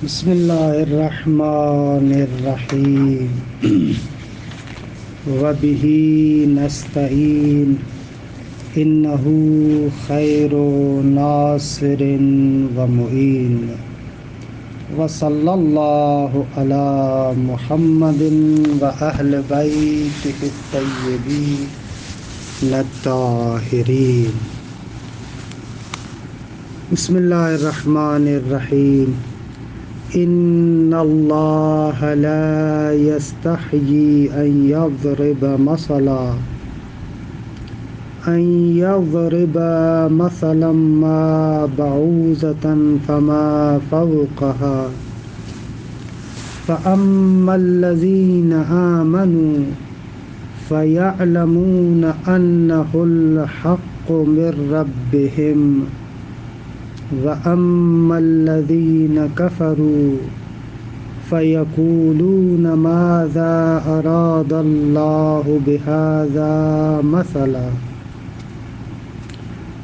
بسم اللہ الرحمن الرحیم وبہ نستعین انہ خیر ناصر ومعین وصلی اللہ علی محمد واہل بیتہ الطیبین الطاہرین۔ بسم اللہ الرحمن الرحیم۔ ان اللہ لا یستحیی ان یضرب مثلا ما بعوضة فما فوقها فأما الذین آمنوا فیعلمون انہ الحق من ربہم وَأَمَّا الَّذِينَ كَفَرُوا فَيَقُولُونَ مَاذَا أَرَادَ اللَّهُ بِهَذَا مَثَلًا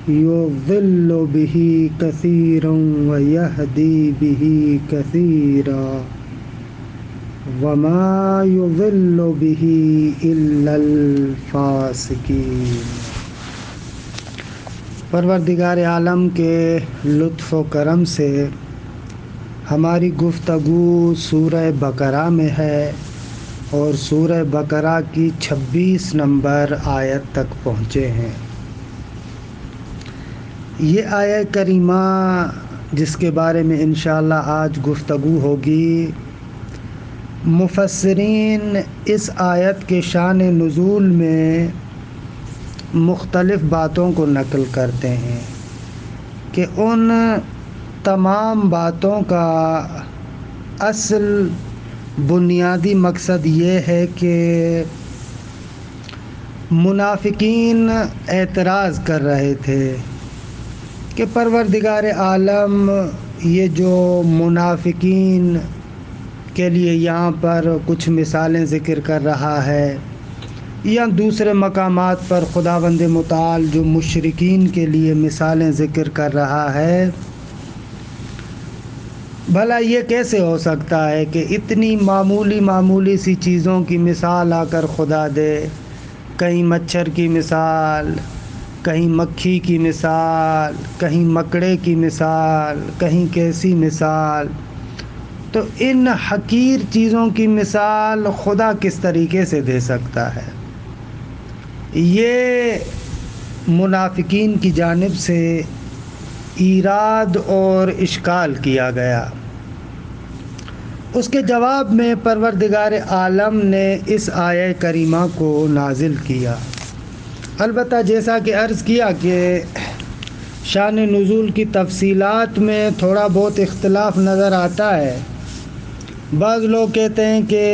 يُضِلُّ بِهِ كَثِيرًا وَيَهْدِي بِهِ كَثِيرًا وَمَا يُضِلُّ بِهِ إِلَّا الْفَاسِقِينَ۔ پروردگار عالم کے لطف و کرم سے ہماری گفتگو سورہ بقرہ میں ہے اور سورہ بقرہ کی 26 نمبر آیت تک پہنچے ہیں۔ یہ آیت کریمہ جس کے بارے میں انشاءاللہ آج گفتگو ہوگی، مفسرین اس آیت کے شان نزول میں مختلف باتوں کو نقل کرتے ہیں کہ ان تمام باتوں کا اصل بنیادی مقصد یہ ہے کہ منافقین اعتراض کر رہے تھے کہ پروردگار عالم یہ جو منافقین کے لیے یہاں پر کچھ مثالیں ذکر کر رہا ہے یا دوسرے مقامات پر خداوند متعال جو مشرکین کے لیے مثالیں ذکر کر رہا ہے، بھلا یہ کیسے ہو سکتا ہے کہ اتنی معمولی سی چیزوں کی مثال آ کر خدا دے، کہیں مچھر کی مثال، کہیں مکھی کی مثال، کہیں مکڑے کی مثال، کہیں کیسی مثال، تو ان حقیر چیزوں کی مثال خدا کس طریقے سے دے سکتا ہے؟ یہ منافقین کی جانب سے ایراد اور اشکال کیا گیا۔ اس کے جواب میں پروردگار عالم نے اس آیہ کریمہ کو نازل کیا۔ البتہ جیسا کہ عرض کیا کہ شان نزول کی تفصیلات میں تھوڑا بہت اختلاف نظر آتا ہے۔ بعض لوگ کہتے ہیں کہ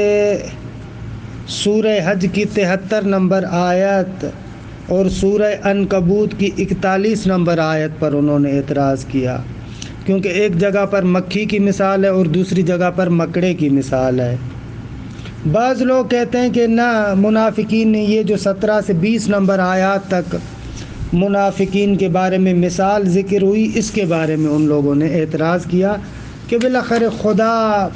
سورہ حج کی 73 نمبر آیت اور سورہ عنکبوت کی 41 نمبر آیت پر انہوں نے اعتراض کیا، کیونکہ ایک جگہ پر مکھی کی مثال ہے اور دوسری جگہ پر مکڑے کی مثال ہے۔ بعض لوگ کہتے ہیں کہ نہ، منافقین نے یہ جو 17 سے 20 نمبر آیات تک منافقین کے بارے میں مثال ذکر ہوئی، اس کے بارے میں ان لوگوں نے اعتراض کیا کہ بالآخر خدا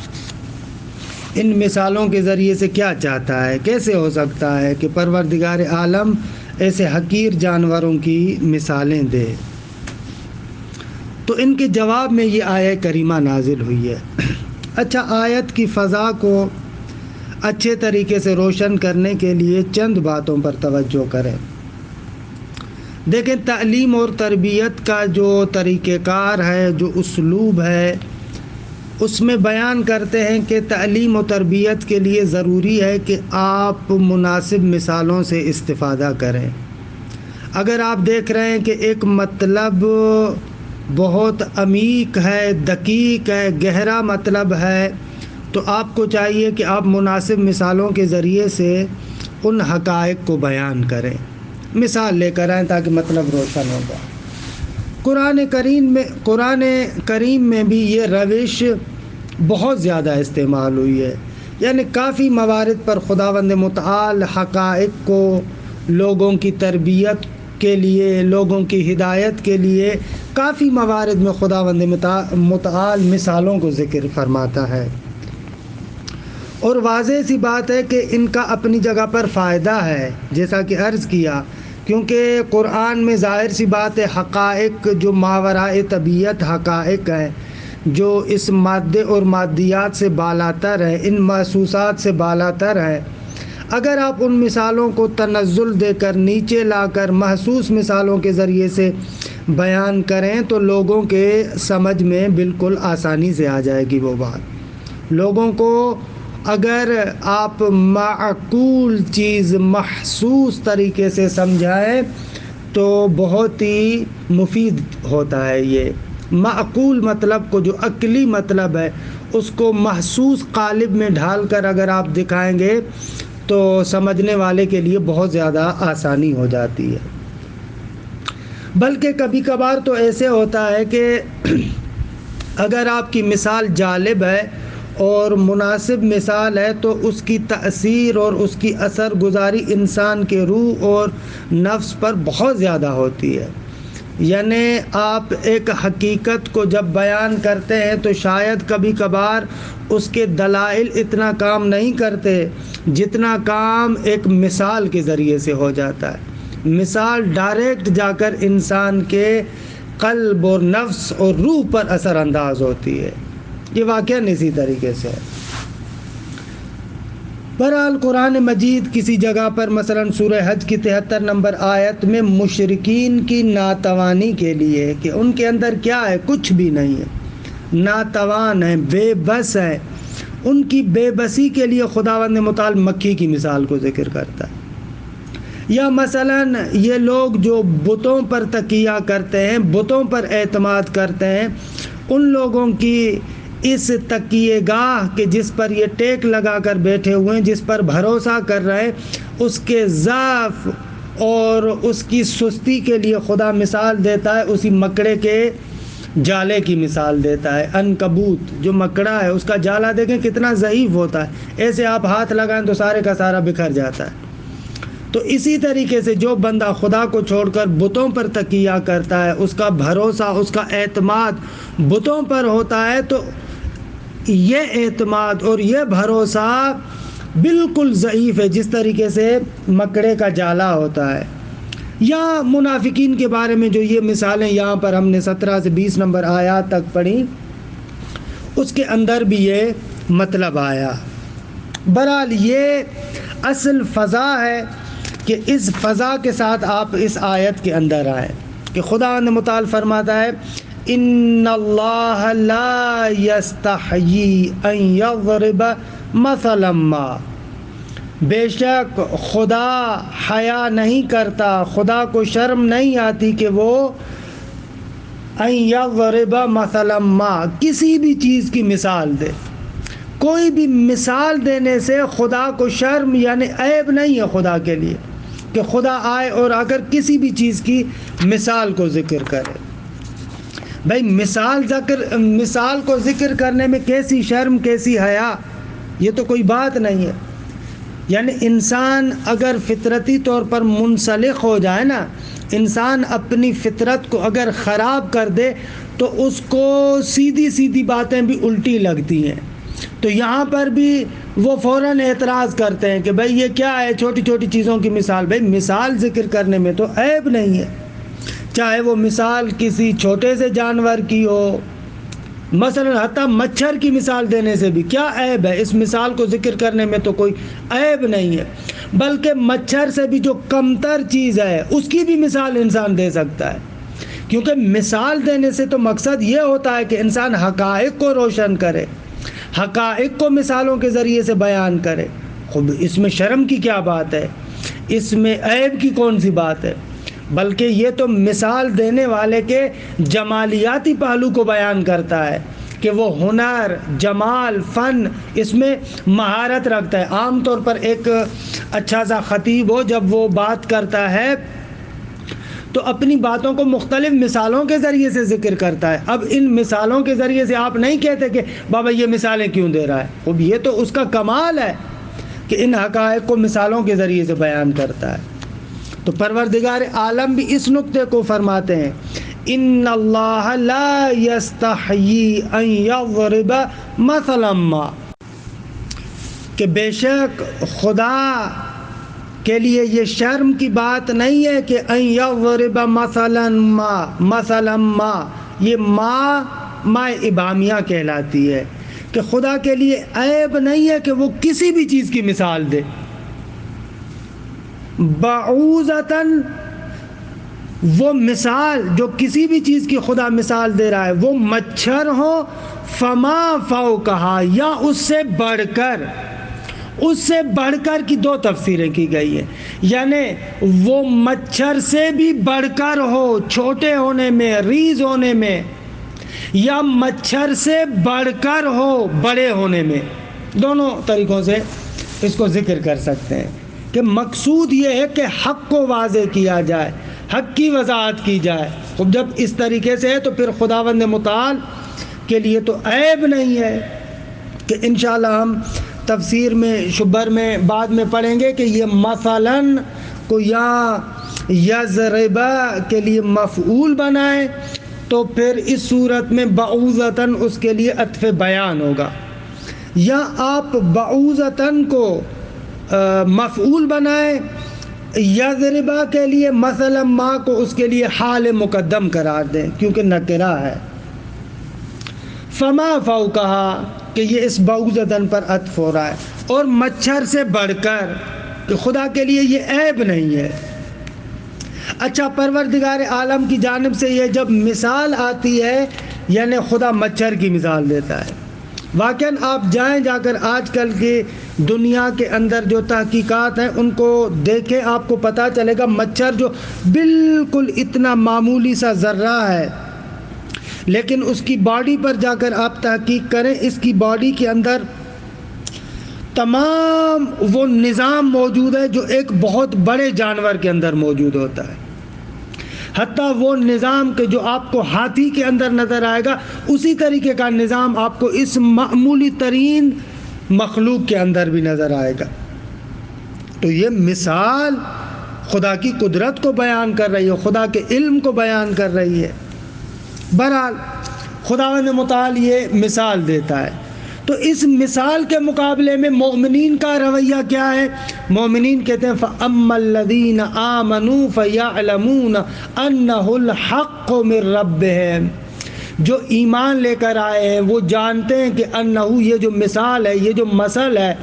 ان مثالوں کے ذریعے سے کیا چاہتا ہے؟ کیسے ہو سکتا ہے کہ پروردگار عالم ایسے حقیر جانوروں کی مثالیں دے؟ تو ان کے جواب میں یہ آیہ کریمہ نازل ہوئی ہے۔ اچھا، آیت کی فضا کو اچھے طریقے سے روشن کرنے کے لیے چند باتوں پر توجہ کریں۔ دیکھیں، تعلیم اور تربیت کا جو طریقہ کار ہے، جو اسلوب ہے، اس میں بیان کرتے ہیں کہ تعلیم و تربیت کے لیے ضروری ہے کہ آپ مناسب مثالوں سے استفادہ کریں۔ اگر آپ دیکھ رہے ہیں کہ ایک مطلب بہت عمیق ہے، دقیق ہے، گہرا مطلب ہے، تو آپ کو چاہیے کہ آپ مناسب مثالوں کے ذریعے سے ان حقائق کو بیان کریں، مثال لے کر آئیں تاکہ مطلب روشن ہوگا۔ قرآن کریم میں بھی یہ روش بہت زیادہ استعمال ہوئی ہے، یعنی کافی موارد پر خداوند متعال حقائق کو لوگوں کی تربیت کے لیے، لوگوں کی ہدایت کے لیے کافی موارد میں خداوند متعال مثالوں کو ذکر فرماتا ہے، اور واضح سی بات ہے کہ ان کا اپنی جگہ پر فائدہ ہے، جیسا کہ عرض کیا، کیونکہ قرآن میں ظاہر سی بات ہے حقائق جو ماورائے طبیعت حقائق ہیں، جو اس مادے اور مادیات سے بالاتر ہیں، ان محسوسات سے بالاتر ہیں، اگر آپ ان مثالوں کو تنزل دے کر نیچے لا کر محسوس مثالوں کے ذریعے سے بیان کریں تو لوگوں کے سمجھ میں بالکل آسانی سے آ جائے گی وہ بات۔ لوگوں کو اگر آپ معقول چیز محسوس طریقے سے سمجھائیں تو بہت ہی مفید ہوتا ہے۔ یہ معقول مطلب کو، جو عقلی مطلب ہے، اس کو محسوس قالب میں ڈھال کر اگر آپ دکھائیں گے تو سمجھنے والے کے لیے بہت زیادہ آسانی ہو جاتی ہے۔ بلکہ کبھی کبھار تو ایسے ہوتا ہے کہ اگر آپ کی مثال جالب ہے اور مناسب مثال ہے تو اس کی تأثیر اور اس کی اثر گزاری انسان کے روح اور نفس پر بہت زیادہ ہوتی ہے۔ یعنی آپ ایک حقیقت کو جب بیان کرتے ہیں تو شاید کبھی کبھار اس کے دلائل اتنا کام نہیں کرتے جتنا کام ایک مثال کے ذریعے سے ہو جاتا ہے۔ مثال ڈائریکٹ جا کر انسان کے قلب اور نفس اور روح پر اثر انداز ہوتی ہے۔ یہ واقعہ اسی طریقے سے ہے۔ بہرحال قرآن مجید کسی جگہ پر مثلا سورہ حج کی 73 نمبر آیت میں مشرکین کی ناتوانی کے لیے کہ ان کے اندر کیا ہے، کچھ بھی نہیں ہے، ناتوان ہیں، بے بس ہیں، ان کی بے بسی کے لیے خداوند متعال مکھی کی مثال کو ذکر کرتا ہے۔ یا مثلا یہ لوگ جو بتوں پر تکیہ کرتے ہیں، بتوں پر اعتماد کرتے ہیں، ان لوگوں کی اس تکیے گاہ کے جس پر یہ ٹیک لگا کر بیٹھے ہوئے ہیں، جس پر بھروسہ کر رہے ہیں، اس کے ضعف اور اس کی سستی کے لیے خدا مثال دیتا ہے، اسی مکڑے کے جالے کی مثال دیتا ہے۔ عنکبوت جو مکڑا ہے اس کا جالا دیکھیں کتنا ضعیف ہوتا ہے، ایسے آپ ہاتھ لگائیں تو سارے کا سارا بکھر جاتا ہے۔ تو اسی طریقے سے جو بندہ خدا کو چھوڑ کر بتوں پر تکیہ کرتا ہے، اس کا بھروسہ، اس کا اعتماد بتوں پر ہوتا ہے، تو یہ اعتماد اور یہ بھروسہ بالکل ضعیف ہے، جس طریقے سے مکڑے کا جالا ہوتا ہے۔ یا منافقین کے بارے میں جو یہ مثالیں یہاں پر ہم نے 17 سے 20 نمبر آیات تک پڑھی، اس کے اندر بھی یہ مطلب آیا۔ بہرحال یہ اصل فضا ہے کہ اس فضا کے ساتھ آپ اس آیت کے اندر آئیں کہ خدا متعال فرماتا ہے ان اللہ لا یستحیی ان یضرب مثلا ما، بے شک خدا حیا نہیں کرتا، خدا کو شرم نہیں آتی کہ وہ ان یضرب مثلا ما، کسی بھی چیز کی مثال دے۔ کوئی بھی مثال دینے سے خدا کو شرم یعنی عیب نہیں ہے خدا کے لیے کہ خدا آئے اور اگر کسی بھی چیز کی مثال کو ذکر کرے۔ بھائی مثال کو ذکر کرنے میں کیسی شرم، کیسی حیا، یہ تو کوئی بات نہیں ہے۔ یعنی انسان اگر فطرتی طور پر منسلخ ہو جائے نا، انسان اپنی فطرت کو اگر خراب کر دے تو اس کو سیدھی سیدھی باتیں بھی الٹی لگتی ہیں۔ تو یہاں پر بھی وہ فوراً اعتراض کرتے ہیں کہ بھائی یہ کیا ہے، چھوٹی چھوٹی چیزوں کی مثال۔ بھائی مثال ذکر کرنے میں تو عیب نہیں ہے، چاہے وہ مثال کسی چھوٹے سے جانور کی ہو، مثلا حتیٰ مچھر کی مثال دینے سے بھی کیا عیب ہے، اس مثال کو ذکر کرنے میں تو کوئی عیب نہیں ہے۔ بلکہ مچھر سے بھی جو کمتر چیز ہے اس کی بھی مثال انسان دے سکتا ہے، کیونکہ مثال دینے سے تو مقصد یہ ہوتا ہے کہ انسان حقائق کو روشن کرے، حقائق کو مثالوں کے ذریعے سے بیان کرے۔ خود اس میں شرم کی کیا بات ہے، اس میں عیب کی کون سی بات ہے؟ بلکہ یہ تو مثال دینے والے کے جمالیاتی پہلو کو بیان کرتا ہے کہ وہ ہنر، جمال، فن، اس میں مہارت رکھتا ہے۔ عام طور پر ایک اچھا سا خطیب ہو جب وہ بات کرتا ہے تو اپنی باتوں کو مختلف مثالوں کے ذریعے سے ذکر کرتا ہے۔ اب ان مثالوں کے ذریعے سے آپ نہیں کہتے کہ بابا یہ مثالیں کیوں دے رہا ہے، اب یہ تو اس کا کمال ہے کہ ان حقائق کو مثالوں کے ذریعے سے بیان کرتا ہے۔ تو پروردگار عالم بھی اس نقطے کو فرماتے ہیں ان اللہ لا یستحیی ان یضرب مثلا ما، کہ بے شک خدا کے لیے یہ شرم کی بات نہیں ہے کہ ان یضرب مثلا ما، یہ ما ابہامیہ کہلاتی ہے، کہ خدا کے لیے عیب نہیں ہے کہ وہ کسی بھی چیز کی مثال دے. بعوضتاً، وہ مثال جو کسی بھی چیز کی خدا مثال دے رہا ہے وہ مچھر ہو، فما فوقہا، یا اس سے بڑھ کر کی دو تفسیریں کی گئی ہیں، یعنی وہ مچھر سے بھی بڑھ کر ہو چھوٹے ہونے میں، ریز ہونے میں، یا مچھر سے بڑھ کر ہو بڑے ہونے میں. دونوں طریقوں سے اس کو ذکر کر سکتے ہیں کہ مقصود یہ ہے کہ حق کو واضح کیا جائے، حق کی وضاحت کی جائے. خب جب اس طریقے سے ہے تو پھر خداوند متعال کے لیے تو عیب نہیں ہے، کہ انشاءاللہ ہم تفسیر میں شبر میں بعد میں پڑھیں گے کہ یہ مثلاً کو یا یضربا کے لیے مفعول بنائے تو پھر اس صورت میں بعوضتاً اس کے لیے عطف بیان ہوگا، یا آپ بعوضتاً کو مفعول بنائے، یضربا کے لیے مثلا ما کو اس کے لیے حال مقدم قرار دیں کیونکہ نکرہ ہے. فما فوقہا کہ یہ اس بعوضتاً پر عطف ہو رہا ہے، اور مچھر سے بڑھ کر کہ خدا کے لیے یہ عیب نہیں ہے. اچھا، پروردگار عالم کی جانب سے یہ جب مثال آتی ہے یعنی خدا مچھر کی مثال دیتا ہے. واقعاً آپ جا کر آج کل کی دنیا کے اندر جو تحقیقات ہیں ان کو دیکھیں، آپ کو پتہ چلے گا مچھر جو بالکل اتنا معمولی سا ذرہ ہے، لیکن اس کی باڈی پر جا کر آپ تحقیق کریں، اس کی باڈی کے اندر تمام وہ نظام موجود ہے جو ایک بہت بڑے جانور کے اندر موجود ہوتا ہے. حتیٰ وہ نظام کہ جو آپ کو ہاتھی کے اندر نظر آئے گا اسی طریقے کا نظام آپ کو اس معمولی ترین مخلوق کے اندر بھی نظر آئے گا. تو یہ مثال خدا کی قدرت کو بیان کر رہی ہے، خدا کے علم کو بیان کر رہی ہے. بہرحال خداوند متعال یہ مثال دیتا ہے. تو اس مثال کے مقابلے میں مومنین کا رویہ کیا ہے؟ مومنین کہتے ہیں فَأَمَّا الَّذِينَ آمَنُوا فَيَعْلَمُونَ أَنَّهُ الْحَقُّ مِن رَّبِّهِمْ، جو ایمان لے کر آئے ہیں وہ جانتے ہیں کہ انہو، یہ جو مثال ہے، یہ جو مثل ہے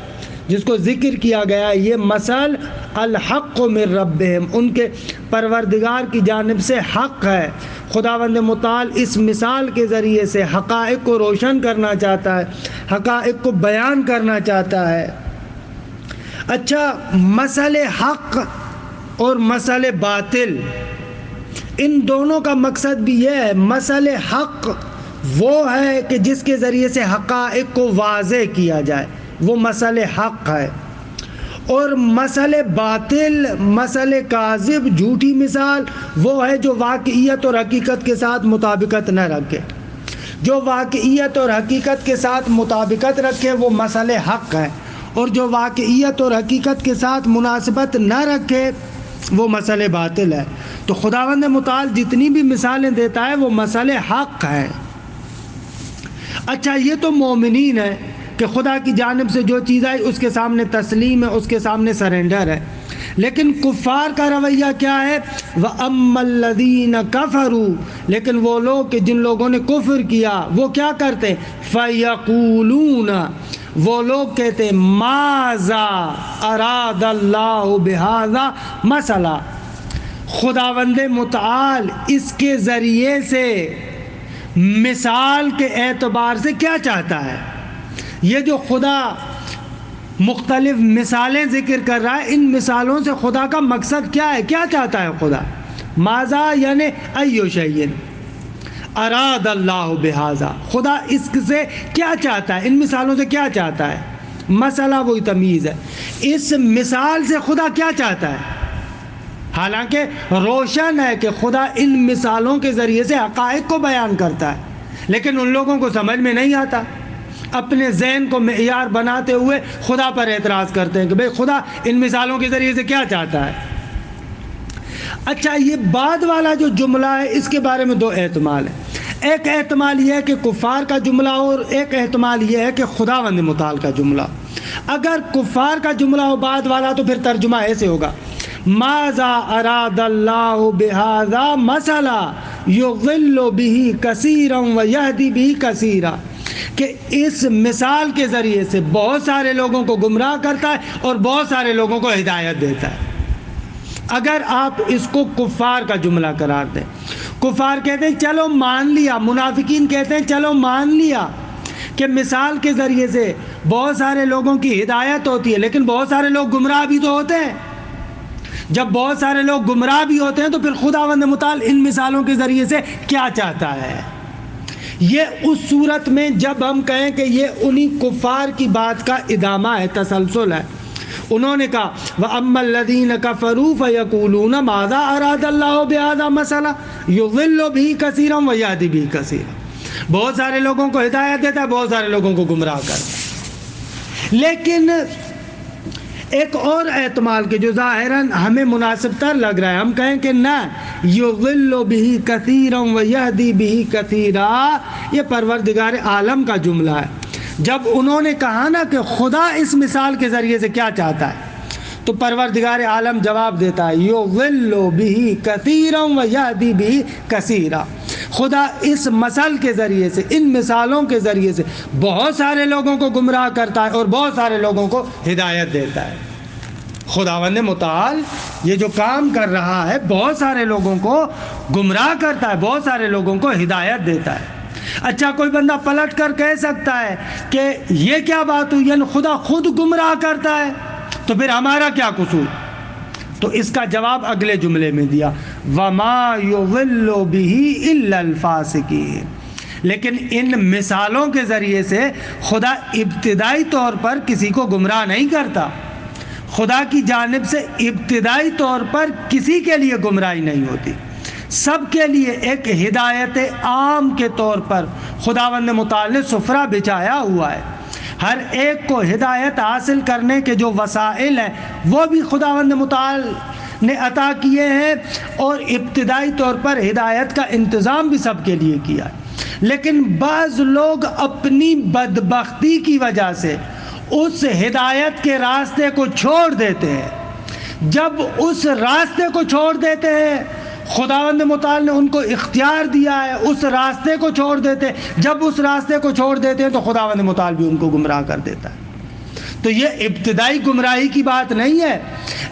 جس کو ذکر کیا گیا ہے، یہ مثل الحق من ربہم، ان کے پروردگار کی جانب سے حق ہے. خداوند متعال اس مثال کے ذریعے سے حقائق کو روشن کرنا چاہتا ہے، حقائق کو بیان کرنا چاہتا ہے. اچھا، مثل حق اور مثل باطل، ان دونوں کا مقصد بھی یہ ہے. مثل حق وہ ہے کہ جس کے ذریعے سے حقائق کو واضح کیا جائے، وہ مثل حق ہے. اور مثل باطل، مثل کاذب، جھوٹی مثال، وہ ہے جو واقعیت اور حقیقت کے ساتھ مطابقت نہ رکھے. جو واقعیت اور حقیقت کے ساتھ مطابقت رکھے وہ مثل حق ہے، اور جو واقعیت اور حقیقت کے ساتھ مناسبت نہ رکھے وہ مثل باطل ہے. تو خداوند متعال جتنی بھی مثالیں دیتا ہے وہ مثل حق ہے. اچھا، یہ تو مومنین ہے کہ خدا کی جانب سے جو چیز آئی اس کے سامنے تسلیم ہے، اس کے سامنے سرنڈر ہے. لیکن کفار کا رویہ کیا ہے؟ وَأَمَّا الَّذِينَ كَفَرُوا، لیکن وہ لوگ کہ جن لوگوں نے کفر کیا وہ کیا کرتے؟ فَيَقُولُونَ، وہ لوگ کہتے ہیں مَاذَا أَرَادَ اللَّهُ بِهَذَا مَثَلًا، خداوند متعال اس کے ذریعے سے مثال کے اعتبار سے کیا چاہتا ہے. یہ جو خدا مختلف مثالیں ذکر کر رہا ہے، ان مثالوں سے خدا کا مقصد کیا ہے؟ کیا چاہتا ہے خدا؟ ماذا یعنی ایو شیء اراد اللہ بہذا، خدا اس سے کیا چاہتا ہے؟ ان مثالوں سے کیا چاہتا ہے؟ مسئلہ وہی تمیز ہے. اس مثال سے خدا کیا چاہتا ہے؟ حالانکہ روشن ہے کہ خدا ان مثالوں کے ذریعے سے حقائق کو بیان کرتا ہے، لیکن ان لوگوں کو سمجھ میں نہیں آتا. اپنے ذہن کو معیار بناتے ہوئے خدا پر اعتراض کرتے ہیں کہ بھئی خدا ان مثالوں کے ذریعے سے کیا چاہتا ہے. اچھا، یہ بعد والا جو جملہ ہے اس کے بارے میں دو احتمال ہیں. ایک احتمال یہ ہے کہ کفار کا جملہ ہو، اور ایک احتمال یہ ہے کہ خداوند متعال کا جملہ. اگر کفار کا جملہ ہو بعد والا تو پھر ترجمہ ایسے ہوگا: ماذا اراد اللہ بہذا مثلا یضل بہ کثیرا ویہدی بہ کثیرا، کہ اس مثال کے ذریعے سے بہت سارے لوگوں کو گمراہ کرتا ہے اور بہت سارے لوگوں کو ہدایت دیتا ہے. اگر آپ اس کو کفار کا جملہ قرار دیں، کفار کہتے ہیں چلو مان لیا، منافقین کہتے ہیں چلو مان لیا کہ مثال کے ذریعے سے بہت سارے لوگوں کی ہدایت ہوتی ہے، لیکن بہت سارے لوگ گمراہ بھی تو ہوتے ہیں. جب بہت سارے لوگ گمراہ بھی ہوتے ہیں تو پھر خداوند متعال ان مثالوں کے ذریعے سے کیا چاہتا ہے؟ یہ اس صورت میں جب ہم کہیں کہ یہ انہی کفار کی بات کا ادامہ ہے، تسلسل ہے. انہوں نے کہا وَأَمَّا الَّذِينَ كَفَرُوا فَيَقُولُونَ مَاذَا أَرَادَ اللَّهُ بِهَذَا مَثَلًا يُضِلُّ بِهِ كَثِيرًا وَيَهْدِي بِهِ كَثِيرًا. بہت سارے لوگوں کو ہدایت دیتا ہے، بہت سارے لوگوں کو گمراہ کرتا ہے. لیکن ایک اور احتمال کے جو ظاہراً ہمیں مناسب تر لگ رہا ہے، ہم کہیں کہ نہ، یضل بہ کثیرا ویہدی بہ کثیرا، یہ پروردگار عالم کا جملہ ہے. جب انہوں نے کہا نا کہ خدا اس مثال کے ذریعے سے کیا چاہتا ہے، تو پروردگار عالم جواب دیتا ہے یضل بہ کثیرا ویہدی بہ کثیرا. خدا اس مثل کے ذریعے سے، ان مثالوں کے ذریعے سے بہت سارے لوگوں کو گمراہ کرتا ہے اور بہت سارے لوگوں کو ہدایت دیتا ہے. خداوند متعال یہ جو کام کر رہا ہے، بہت سارے لوگوں کو گمراہ کرتا ہے، بہت سارے لوگوں کو ہدایت دیتا ہے. اچھا، کوئی بندہ پلٹ کر کہہ سکتا ہے کہ یہ کیا بات ہوئی، یعنی خدا خود گمراہ کرتا ہے تو پھر ہمارا کیا قصور؟ تو اس کا جواب اگلے جملے میں دیا وَمَا يُضِلُّ بِهِ إِلَّا الْفَاسِقِينَ. لیکن ان مثالوں کے ذریعے سے خدا ابتدائی طور پر کسی کو گمراہ نہیں کرتا. خدا کی جانب سے ابتدائی طور پر کسی کے لیے گمراہی نہیں ہوتی. سب کے لیے ایک ہدایت عام کے طور پر خداوند متعال نے سفرہ بچھایا ہوا ہے. ہر ایک کو ہدایت حاصل کرنے کے جو وسائل ہیں وہ بھی خداوند متعال نے عطا کیے ہیں، اور ابتدائی طور پر ہدایت کا انتظام بھی سب کے لیے کیا ہے. لیکن بعض لوگ اپنی بدبختی کی وجہ سے اس ہدایت کے راستے کو چھوڑ دیتے ہیں. جب اس راستے کو چھوڑ دیتے ہیں، خداوند متعال نے ان کو اختیار دیا ہے، اس راستے کو چھوڑ دیتے ہیں. جب اس راستے کو چھوڑ دیتے ہیں تو خداوند متعال بھی ان کو گمراہ کر دیتا ہے. تو یہ ابتدائی گمراہی کی بات نہیں ہے.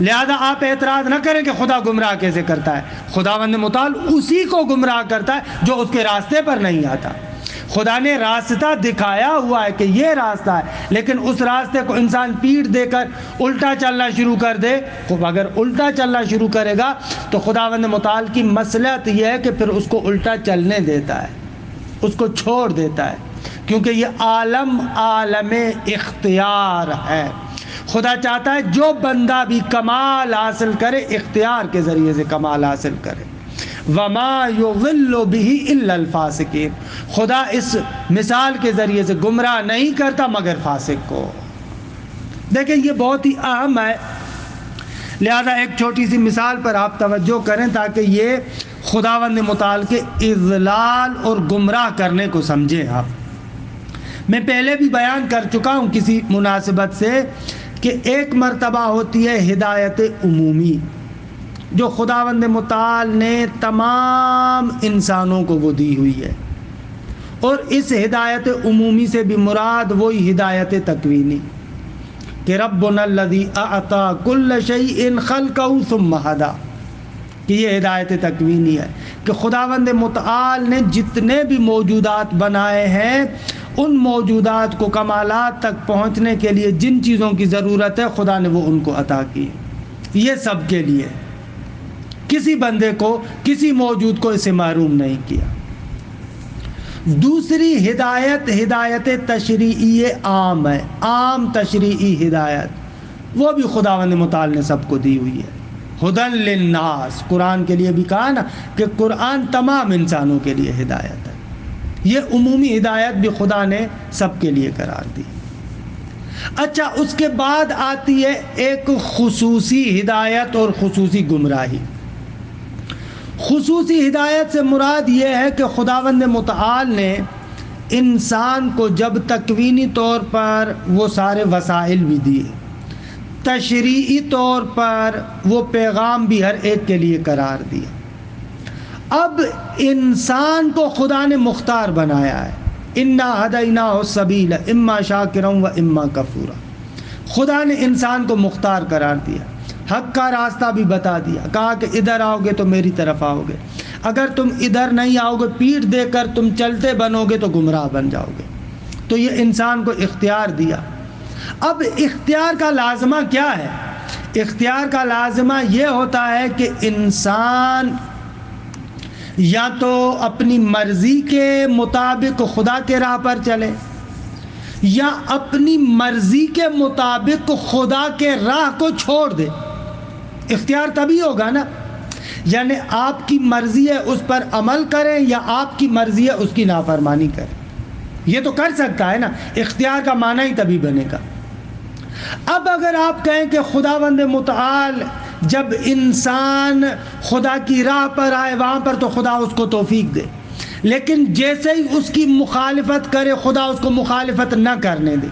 لہذا آپ اعتراض نہ کریں کہ خدا گمراہ کیسے کرتا ہے. خداوند متعال اسی کو گمراہ کرتا ہے جو اس کے راستے پر نہیں آتا. خدا نے راستہ دکھایا ہوا ہے کہ یہ راستہ ہے، لیکن اس راستے کو انسان پیٹھ دے کر الٹا چلنا شروع کر دے. اگر الٹا چلنا شروع کرے گا تو خداوند متعال کی مصلحت یہ ہے کہ پھر اس کو الٹا چلنے دیتا ہے، اس کو چھوڑ دیتا ہے، کیونکہ یہ عالم اختیار ہے. خدا چاہتا ہے جو بندہ بھی کمال حاصل کرے اختیار کے ذریعے سے کمال حاصل کرے. وَمَا يُضِلُّ بِهِ إِلَّا الْفَاسِقِينَ. خدا اس مثال کے ذریعے سے گمراہ نہیں کرتا مگر فاسق کو. دیکھیں یہ بہت ہی اہم ہے، لہذا ایک چھوٹی سی مثال پر آپ توجہ کریں تاکہ یہ خداوند متعال کے اضلال اور گمراہ کرنے کو سمجھیں. آپ میں پہلے بھی بیان کر چکا ہوں کسی مناسبت سے کہ ایک مرتبہ ہوتی ہے ہدایت عمومی، جو خداوند متعال نے تمام انسانوں کو وہ دی ہوئی ہے، اور اس ہدایت عمومی سے بھی مراد وہی ہدایت تکوینی کہ ربنا الذی اعطى كل شیء خلقہ ثم ہدی، کہ یہ ہدایت تکوینی ہے کہ خداوند متعال نے جتنے بھی موجودات بنائے ہیں ان موجودات کو کمالات تک پہنچنے کے لیے جن چیزوں کی ضرورت ہے خدا نے وہ ان کو عطا کی. یہ سب کے لیے، کسی بندے کو، کسی موجود کو اسے محروم نہیں کیا. دوسری ہدایت ہدایت تشریعی عام ہے، عام تشریعی ہدایت، وہ بھی خداوند متعال نے سب کو دی ہوئی ہے. ہدی للناس، قرآن کے لیے بھی کہا نا کہ قرآن تمام انسانوں کے لیے ہدایت ہے. یہ عمومی ہدایت بھی خدا نے سب کے لیے قرار دی. اچھا، اس کے بعد آتی ہے ایک خصوصی ہدایت اور خصوصی گمراہی. خصوصی ہدایت سے مراد یہ ہے کہ خداوند متعال نے انسان کو جب تکوینی طور پر وہ سارے وسائل بھی دیے، تشریعی طور پر وہ پیغام بھی ہر ایک کے لیے قرار دیا، اب انسان کو خدا نے مختار بنایا ہے۔ انا ہدیناہ السبیل اما شاکرا و اما کفورا، خدا نے انسان کو مختار قرار دیا، حق کا راستہ بھی بتا دیا، کہا کہ ادھر آؤ گے تو میری طرف آؤ گے، اگر تم ادھر نہیں آؤ گے، پیٹھ دے کر تم چلتے بنو گے تو گمراہ بن جاؤ گے۔ تو یہ انسان کو اختیار دیا۔ اب اختیار کا لازمہ کیا ہے؟ اختیار کا لازمہ یہ ہوتا ہے کہ انسان یا تو اپنی مرضی کے مطابق خدا کے راہ پر چلے، یا اپنی مرضی کے مطابق خدا کے راہ کو چھوڑ دے۔ اختیار تبھی ہوگا نا، یعنی آپ کی مرضی ہے اس پر عمل کریں یا آپ کی مرضی ہے اس کی نافرمانی کریں، یہ تو کر سکتا ہے نا، اختیار کا معنی ہی تبھی بنے گا۔ اب اگر آپ کہیں کہ خداوند متعال جب انسان خدا کی راہ پر آئے وہاں پر تو خدا اس کو توفیق دے، لیکن جیسے ہی اس کی مخالفت کرے خدا اس کو مخالفت نہ کرنے دے،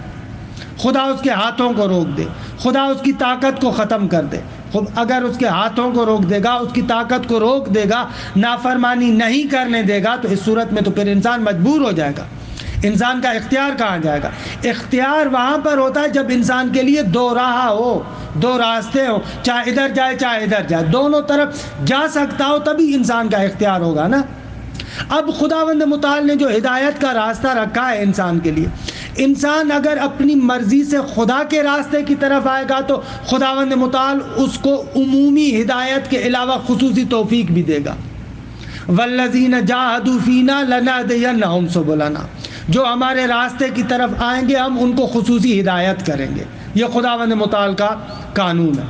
خدا اس کے ہاتھوں کو روک دے، خدا اس کی طاقت کو ختم کر دے۔ اگر اس کے ہاتھوں کو روک دے گا، اس کی طاقت کو روک دے گا، نافرمانی نہیں کرنے دے گا، تو اس صورت میں تو پھر انسان مجبور ہو جائے گا۔ انسان کا اختیار کہاں جائے گا؟ اختیار وہاں پر ہوتا ہے جب انسان کے لیے دو راہ ہو، دو راستے ہو، چاہے ادھر جائے چاہے ادھر جائے، دونوں طرف جا سکتا ہو، تبھی انسان کا اختیار ہوگا نا۔ اب خداوند متعال نے جو ہدایت کا راستہ رکھا ہے انسان کے لیے، انسان اگر اپنی مرضی سے خدا کے راستے کی طرف آئے گا تو خداوند متعال اس کو عمومی ہدایت کے علاوہ خصوصی توفیق بھی دے گا۔ والذین جاہدوا فینا لنہدینہم سبلنا، جو ہمارے راستے کی طرف آئیں گے ہم ان کو خصوصی ہدایت کریں گے، یہ خداوند متعال کا قانون ہے۔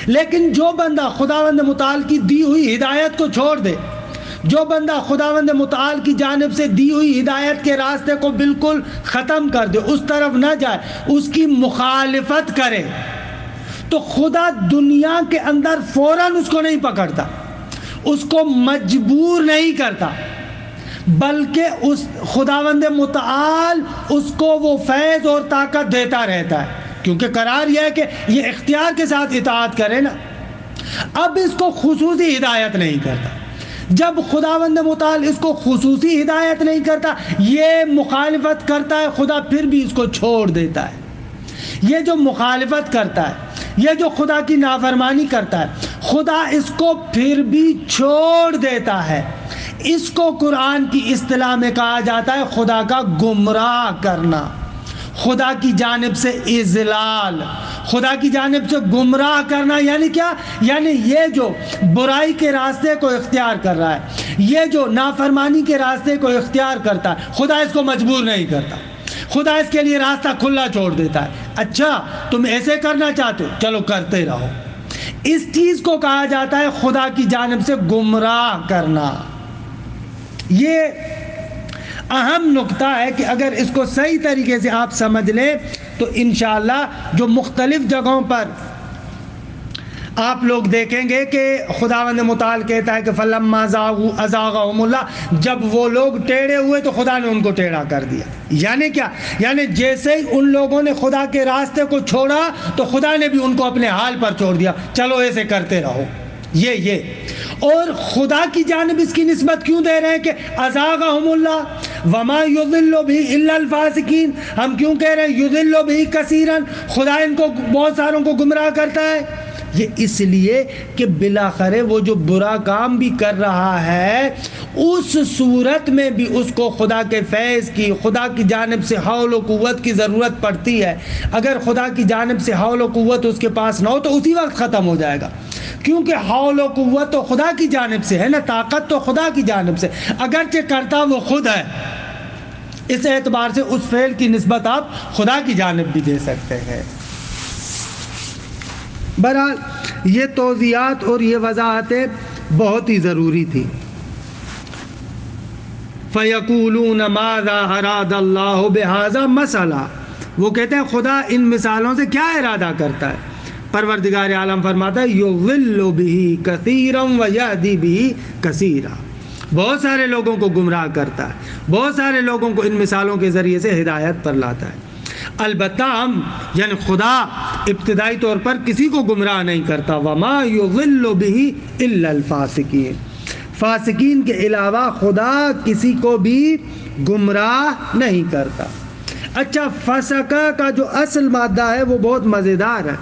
لیکن جو بندہ خداوند متعال کی دی ہوئی ہدایت کو چھوڑ دے، جو بندہ خداوند متعال کی جانب سے دی ہوئی ہدایت کے راستے کو بالکل ختم کر دے، اس طرف نہ جائے، اس کی مخالفت کرے، تو خدا دنیا کے اندر فوراً اس کو نہیں پکڑتا، اس کو مجبور نہیں کرتا، بلکہ اس خداوند متعال اس کو وہ فیض اور طاقت دیتا رہتا ہے، کیونکہ قرار یہ ہے کہ یہ اختیار کے ساتھ اطاعت کرے نا۔ اب اس کو خصوصی ہدایت نہیں کرتا، جب خداوند متعال اس کو خصوصی ہدایت نہیں کرتا، یہ مخالفت کرتا ہے، خدا پھر بھی اس کو چھوڑ دیتا ہے۔ یہ جو مخالفت کرتا ہے، یہ جو خدا کی نافرمانی کرتا ہے، خدا اس کو پھر بھی چھوڑ دیتا ہے۔ اس کو قرآن کی اصطلاح میں کہا جاتا ہے خدا کا گمراہ کرنا، خدا کی جانب سے اضلال، خدا کی جانب سے گمراہ کرنا۔ یعنی کیا؟ یعنی یہ جو برائی کے راستے کو اختیار کر رہا ہے، یہ جو نافرمانی کے راستے کو اختیار کرتا ہے، خدا اس کو مجبور نہیں کرتا، خدا اس کے لیے راستہ کھلا چھوڑ دیتا ہے۔ اچھا تم ایسے کرنا چاہتے ہو، چلو کرتے رہو۔ اس چیز کو کہا جاتا ہے خدا کی جانب سے گمراہ کرنا۔ یہ اہم نقطہ ہے کہ اگر اس کو صحیح طریقے سے آپ سمجھ لیں تو انشاءاللہ جو مختلف جگہوں پر آپ لوگ دیکھیں گے کہ خداوند متعال کہتا ہے کہ فَلَمَّا زَاغُوا أَزَاغَهُمُ اللَّهُ، جب وہ لوگ ٹیڑھے ہوئے تو خدا نے ان کو ٹیڑھا کر دیا۔ یعنی کیا؟ یعنی جیسے ہی ان لوگوں نے خدا کے راستے کو چھوڑا تو خدا نے بھی ان کو اپنے حال پر چھوڑ دیا، چلو ایسے کرتے رہو۔ یہ اور خدا کی جانب اس کی نسبت کیوں دے رہے ہیں کہ ازاغہم اللہ وما یضل بہ الا الفاسقین؟ ہم کیوں کہہ رہے ہیں یضل بہ کثیرا، خدا ان کو بہت ساروں کو گمراہ کرتا ہے؟ یہ اس لیے کہ بلاخر وہ جو برا کام بھی کر رہا ہے اس صورت میں بھی اس کو خدا کے فیض کی، خدا کی جانب سے حول و قوت کی ضرورت پڑتی ہے۔ اگر خدا کی جانب سے حول و قوت اس کے پاس نہ ہو تو اسی وقت ختم ہو جائے گا، کیونکہ حول و قوت تو خدا کی جانب سے ہے نا، طاقت تو خدا کی جانب سے، اگرچہ کرتا وہ خود ہے، اس اعتبار سے اس فعل کی نسبت آپ خدا کی جانب بھی دے سکتے ہیں۔ بہرحال یہ توضیحات اور یہ وضاحتیں بہت ہی ضروری تھی۔ فَيَقُولُونَ مَاذَا أَرَادَ اللَّهُ بِهَذَا مَثَلًا، وہ کہتے ہیں خدا ان مثالوں سے کیا ارادہ کرتا ہے؟ پروردگار عالم فرماتا ہے یضل بہ کثیرا ویہدی بہ کثیرا، بہت سارے لوگوں کو گمراہ کرتا ہے، بہت سارے لوگوں کو ان مثالوں کے ذریعے سے ہدایت پر لاتا ہے۔ البتہ ہم یعنی خدا ابتدائی طور پر کسی کو گمراہ نہیں کرتا، وما یضل بہ الا الفاسقین، فاسقین کے علاوہ خدا کسی کو بھی گمراہ نہیں کرتا۔ اچھا، فسقہ کا جو اصل مادہ ہے وہ بہت مزیدار ہے۔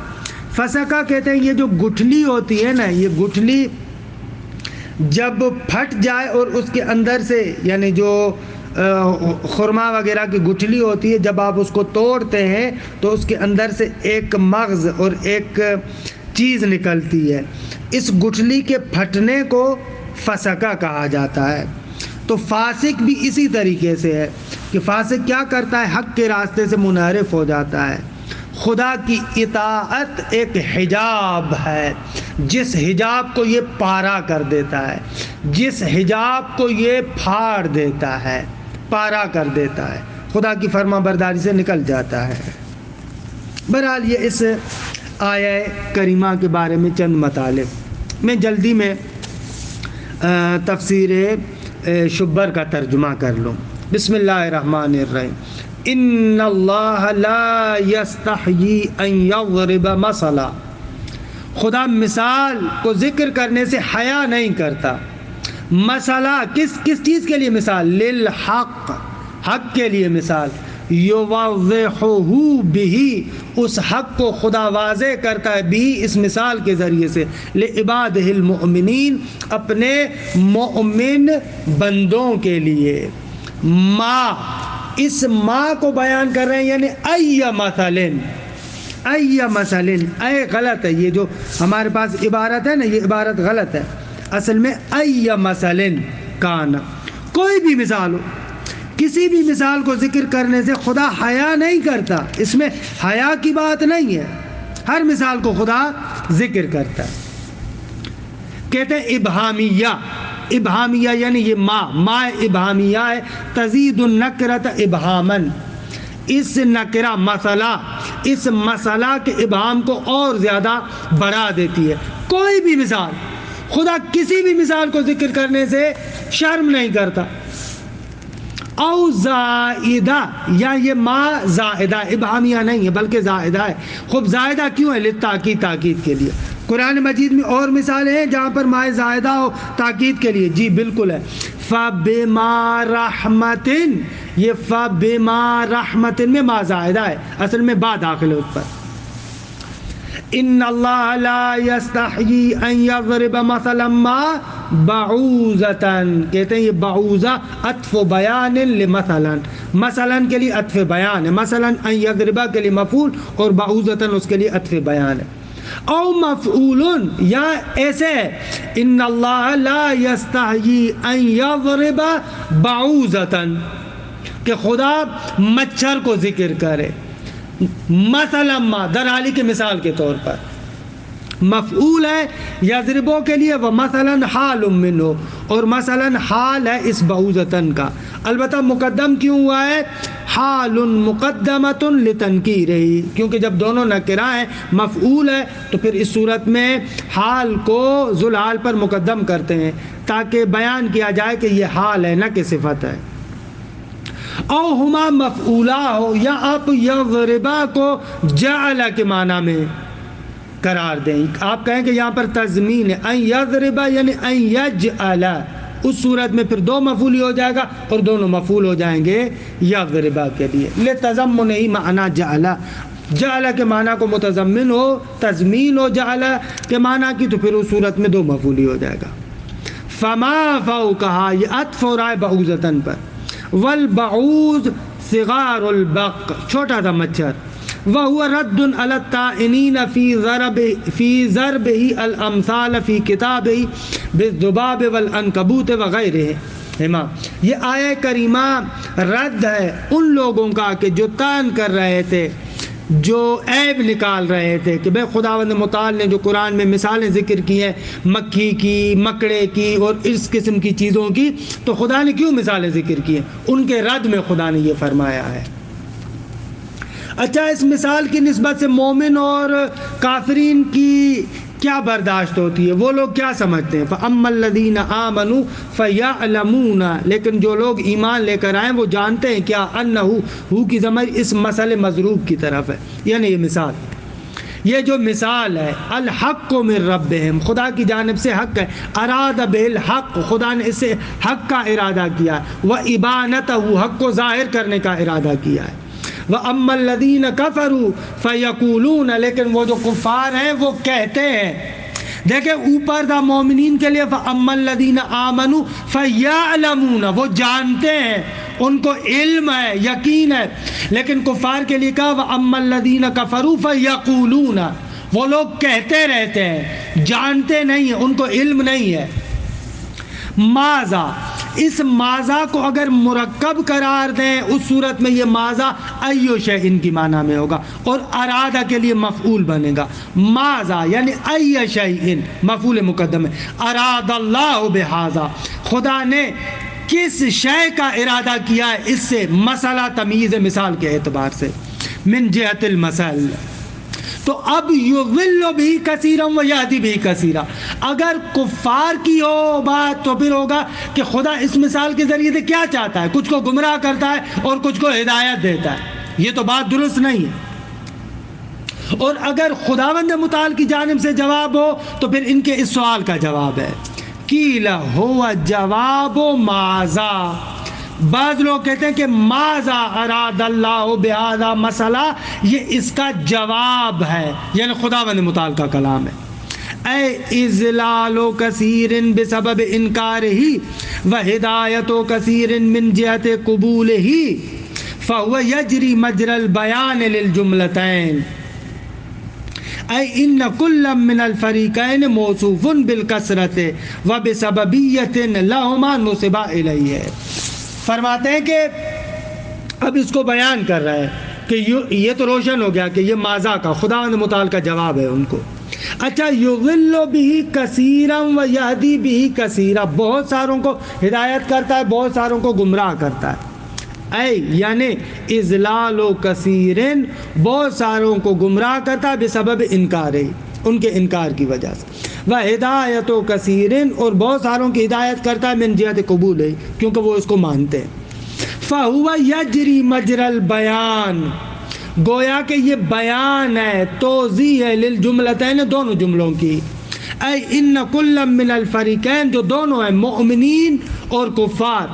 فسقہ کہتے ہیں یہ جو گٹھلی ہوتی ہے نا، یہ گٹھلی جب پھٹ جائے اور اس کے اندر سے یعنی جو خرما وغیرہ کی گٹھلی ہوتی ہے، جب آپ اس کو توڑتے ہیں تو اس کے اندر سے ایک مغز اور ایک چیز نکلتی ہے، اس گٹھلی کے پھٹنے کو فسقہ کہا جاتا ہے۔ تو فاسق بھی اسی طریقے سے ہے کہ فاسق کیا کرتا ہے، حق کے راستے سے منحرف ہو جاتا ہے۔ خدا کی اطاعت ایک حجاب ہے، جس حجاب کو یہ پارا کر دیتا ہے، جس حجاب کو یہ پھاڑ دیتا ہے، پارا کر دیتا ہے، خدا کی فرما برداری سے نکل جاتا ہے۔ بہرحال یہ اس آیہ کریمہ کے بارے میں چند مطالب، میں جلدی میں تفسیر شبر کا ترجمہ کر لوں۔ بسم اللہ الرحمن الرحیم۔ ان اللہ لا یستحیی ان یضرب مثلا، خدا مثال کو ذکر کرنے سے حیا نہیں کرتا۔ مثلا کس چیز کے لیے مثال؟ للحق، حق کے لیے مثال۔ یوضحہ بہ، اس حق کو خدا واضح کرتا ہے بھی اس مثال کے ذریعے سے، لعبادہ المؤمنین، اپنے مؤمن بندوں کے لیے۔ ما، اس ما کو بیان کر رہے ہیں، یعنی ای مثلن، ای مثلن، اے غلط ہے، یہ جو ہمارے پاس عبارت ہے نا، یہ عبارت غلط ہے، اصل میں ای مثلن کان، کوئی بھی مثال ہو، کسی بھی مثال کو ذکر کرنے سے خدا حیا نہیں کرتا، اس میں حیا کی بات نہیں ہے، ہر مثال کو خدا ذکر کرتا ہے۔ کہتے ہیں ابہامیہ، ابہامیہ یعنی یہ ما ابہامیہ ہے، تزید النکرۃ ابہامن، اس نکرہ مسئلہ، اس مسئلہ کے ابہام کو اور زیادہ بڑھا دیتی ہے۔ کوئی بھی مثال، خدا کسی بھی مثال کو ذکر کرنے سے شرم نہیں کرتا۔ او زائدہ، یا یہ ما زائدہ، ابہامیہ نہیں ہے بلکہ زائدہ ہے۔ خوب زائدہ کیوں ہے؟ للتاکید، تاکید کے لیے۔ قرآن مجید میں اور مثالیں ہیں جہاں پر ما زائدہ ہو تاکید کے لیے، جی بالکل ہے۔ فَبِمَا رَحْمَةٍ، یہ فَبِمَا رَحْمَةٍ میں ما زائدہ ہے، اصل میں با داخل ہے اس پر۔ ان اللہ لا یستحیی ان یضرب مثلا ما بعوضۃ، کہتے ہیں یہ بعوضہ عطف و بیان لمثلا، مثلا کے لیے عطف بیان ہے، مثلا ان یضربہ کے لیے مفعول اور بعوضۃ اس کے لیے عطف بیان ہے۔ او مفعول، یا ایسے ہے ان اللہ لا یستحیی ان یضرب بعوضۃ، کہ خدا مچھر کو ذکر کرے، مثلا ما، در حالی کے مثال کے طور پر، مفعول ہے یضربو کے لیے، وہ مثلا حال منہ، اور مثلا حال ہے اس بعوضتن کا، البتہ مقدم کیوں ہوا ہے؟ حال مقدمۃ لتنکیرہ، کیونکہ جب دونوں نکرہ ہیں، مفعول ہے، تو پھر اس صورت میں حال کو ذوالحال پر مقدم کرتے ہیں تاکہ بیان کیا جائے کہ یہ حال ہے نہ کہ صفت ہے۔ او ہما مفعولہ ہو، یا آپ یضربا کو جعل کے معنی میں قرار دیں، آپ کہیں کہ یہاں پر تضمین ہے، ان یضربا یعنی ان یجعل، اس صورت میں پھر دو مفعول ہو جائے گا اور دونوں مفعول ہو جائیں گے یضربا کے لیے، لتضمن ہی معنی جعل، جعل کے معنی کو متضمن ہو، تضمین ہو جعل کے معنی کی، تو پھر اس صورت میں دو مفعول ہو جائے گا۔ فما فوقہا، یہ عطف ہو رہا ہے بعوضتن پر، والبعوض صغار البق، چھوٹا سا مچھر، وهو رد على الطائنين في ضربه الامثال في كتابه بالذباب والعنکبوت وغیرہما، یہ آیہ کریمہ رد ہے ان لوگوں کا کہ جو طعن کر رہے تھے، جو عیب نکال رہے تھے کہ بے خداوند متعال نے جو قرآن میں مثالیں ذکر کی ہیں مکھی کی، مکڑے کی اور اس قسم کی چیزوں کی، تو خدا نے کیوں مثالیں ذکر کی ہیں؟ ان کے رد میں خدا نے یہ فرمایا ہے۔ اچھا، اس مثال کی نسبت سے مومن اور کافرین کی کیا برداشت ہوتی ہے؟ وہ لوگ کیا سمجھتے ہیں؟ فَأَمَّا الَّذِينَ آمَنُوا فَيَعْلَمُونَ، لیکن جو لوگ ایمان لے کر آئیں وہ جانتے ہیں کیا، انہو کی ضمیر اس مسئلے مضروب کی طرف ہے، یعنی یہ مثال، یہ جو مثال ہے، الحق من ربہم، خدا کی جانب سے حق ہے، اراد بالحق، خدا نے اس سے حق کا ارادہ کیا ہے، وَإِبَانَتَهُ، حق کو ظاہر کرنے کا ارادہ کیا ہے، وَأَمَّا الَّذِينَ كَفَرُوا فَيَقُولُونَ، لیکن وہ جو کفار ہیں وہ کہتے ہیں، دیکھیں اوپر دا مومنین کے لیے فَأَمَّا الَّذِينَ آمَنُوا فَيَعْلَمُونَ، وہ جانتے ہیں، ان کو علم ہے، یقین ہے، لیکن کفار کے لیے کہا وَأَمَّا الَّذِينَ كَفَرُوا فَيَقُولُونَ، وہ لوگ کہتے رہتے ہیں، جانتے نہیں ہیں، ان کو علم نہیں ہے۔ ماذا، اس ماذا کو اگر مرکب قرار دیں اس صورت میں یہ ماذا ایو شیء کی معنی میں ہوگا، اور ارادہ کے لیے مفعول بنے گا، ماذا یعنی ای شیء، مفعول مقدم ہے، اراد اللہ بہذا، خدا نے کس شے کا ارادہ کیا ہے اس سے، مسئلہ تمیز مثال کے اعتبار سے، من جہت المثل۔ تو اب یضل بھی کثیرا و یہدی بھی کثیرا، اگر کفار کی ہو بات تو پھر ہوگا کہ خدا اس مثال کے ذریعے سے کیا چاہتا ہے، کچھ کو گمراہ کرتا ہے اور کچھ کو ہدایت دیتا ہے، یہ تو بات درست نہیں ہے۔ اور اگر خداوند متعال کی جانب سے جواب ہو تو پھر ان کے اس سوال کا جواب ہے، قیل ہوا جواب ماذا، بعض لوگ کہتے ہیں کہ ماذا اراد اللہ بہذا مسئلہ، یہ اس کا جواب ہے، یعنی خداوند متعال کا کلام ہے۔ اے اذلال کثیر بسبب انکارہ وہدایت کثیر من جہت قبولہ فہو یجری مجری البیان للجملتین، اے ان کل من الفریقین موصوف بالکثرت وبسببیت لہما نسب الیہ۔ فرماتے ہیں کہ اب اس کو بیان کر رہا ہے کہ یہ تو روشن ہو گیا کہ یہ ماذا کا خداوند متعال کا جواب ہے ان کو۔ اچھا، یضل بہ کثیرا و یہدی بہ کثیرا، بہت ساروں کو ہدایت کرتا ہے، بہت ساروں کو گمراہ کرتا ہے، اے یعنی اضلال و کثیرن، بہت ساروں کو گمراہ کرتا ہے، بسبب انکار، ان کے انکار کی وجہ سے، وہ ہدایت و کثیرن، اور بہت ساروں کی ہدایت کرتا ہے، من جہت قبول ہے، کیونکہ وہ اس کو مانتے ہیں، فہو یجری مجری البیان، گویا کہ یہ بیان ہے، توضیح ہے، للجملتین، دونوں جملوں کی، اے ان کل من الفریقین، جو دونوں ہیں مؤمنین اور کفار،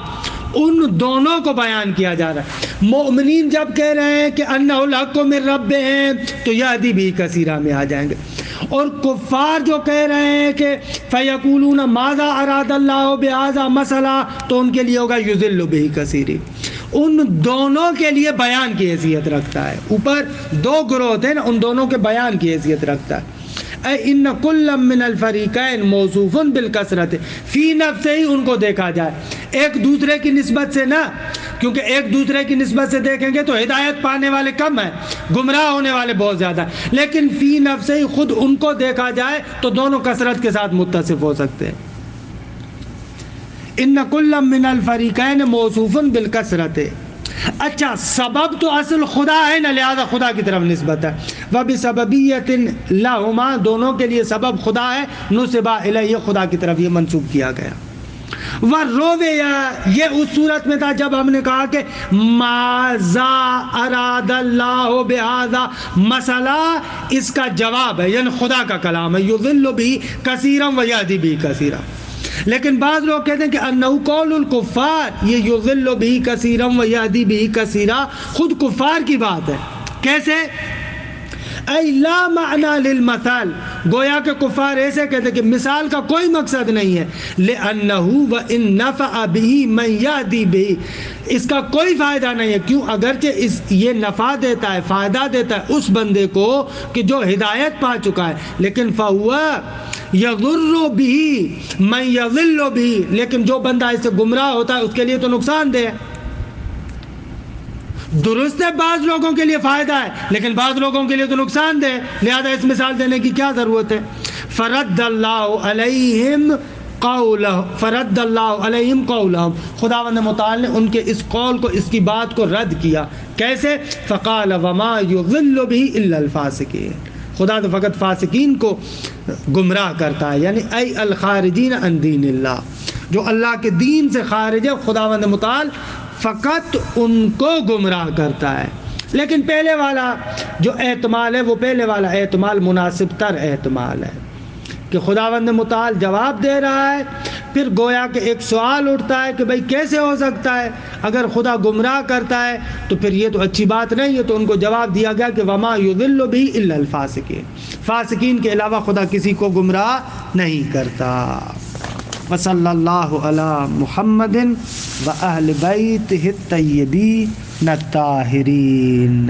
ان دونوں کو بیان کیا جا رہا ہے۔ مؤمنین جب کہہ رہے ہیں کہ انہ الحق من ربہم تو یہدی بھی کثیرہ میں آ جائیں گے، اور کفار جو کہہ رہے ہیں کہ فیقولون ماذا اراد اللہ بہذا مسئلہ تو ان کے لیے ہوگا یضل بہ کثیر، ان دونوں کے لیے بیان کی حیثیت رکھتا ہے، اوپر دو گروہ تھے نا، ان دونوں کے بیان کی حیثیت رکھتا ہے۔ اے ان کل من الفریقین موصوف بالکثرت، فی نفس ہی ان کو دیکھا جائے، ایک دوسرے کی نسبت سے نہ، کیونکہ ایک دوسرے کی نسبت سے دیکھیں گے تو ہدایت پانے والے کم ہیں، گمراہ ہونے والے بہت زیادہ ہیں، لیکن فی نفس ہی خود ان کو دیکھا جائے تو دونوں کثرت کے ساتھ متصف ہو سکتے ہیں۔ ان کل من الفریقین موصوف بالکثرت، اچھا سبب تو اصل خدا ہے نا، لہذا خدا کی طرف نسبت ہے، وبسببیت لہما، دونوں کے لیے سبب خدا ہے، نسب الیہ، خدا کی طرف یہ منسوب کیا گیا۔ وَالرُّوِیَا، یہ اس صورت میں تھا جب ہم نے کہا کہ ماذا اراد اللہ بہذا مسئلہ اس کا جواب ہے، یعنی خدا کا کلام ہے، یضل بہ کثیرا و یہدی بہ کثیرا، لیکن بعض لوگ کہتے ہیں کہ انہو قول الکفار، یہ یضل بہ کثیرا و یہدی بہ کثیرا خود کفار کی بات ہے، کیسے؟ اے لا معنی للمثل، گویا کہ کفار ایسے کہتے ہیں کہ مثال کا کوئی مقصد نہیں ہے، لأنہ وإن نفع به من یہدی بہ، اس کا کوئی فائدہ نہیں ہے، کیوں؟ اگرچہ یہ نفع دیتا ہے، فائدہ دیتا ہے اس بندے کو کہ جو ہدایت پا چکا ہے، لیکن فہو یضر به من یضل به، لیکن جو بندہ اس سے گمراہ ہوتا ہے اس کے لیے تو نقصان دہ ہے۔ درست ہے بعض لوگوں کے لیے فائدہ ہے لیکن بعض لوگوں کے لیے تو نقصان دہ ہے، لہذا اس مثال دینے کی کیا ضرورت ہے؟ فرد اللہ علیہم قولہم، خداوند متعال نے ان کے اس قول کو، اس کی بات کو رد کیا، کیسے؟ فقال وما یضل به الا الفاسقین، خدا تو فقط فاسقین کو گمراہ کرتا ہے، یعنی ای الخارجین عن دین اللہ، جو اللہ کے دین سے خارج ہے خداوند متعال فقط ان کو گمراہ کرتا ہے۔ لیکن پہلے والا جو احتمال ہے وہ پہلے والا احتمال مناسب تر احتمال ہے کہ خداوند متعال جواب دے رہا ہے، پھر گویا کہ ایک سوال اٹھتا ہے کہ بھئی کیسے ہو سکتا ہے اگر خدا گمراہ کرتا ہے تو پھر یہ تو اچھی بات نہیں ہے، تو ان کو جواب دیا گیا کہ وما یضل به الا الفاسقین، فاسقین کے علاوہ خدا کسی کو گمراہ نہیں کرتا۔ وصلی اللہ علی محمد و اہل بیتہ الطیبین الطاہرین۔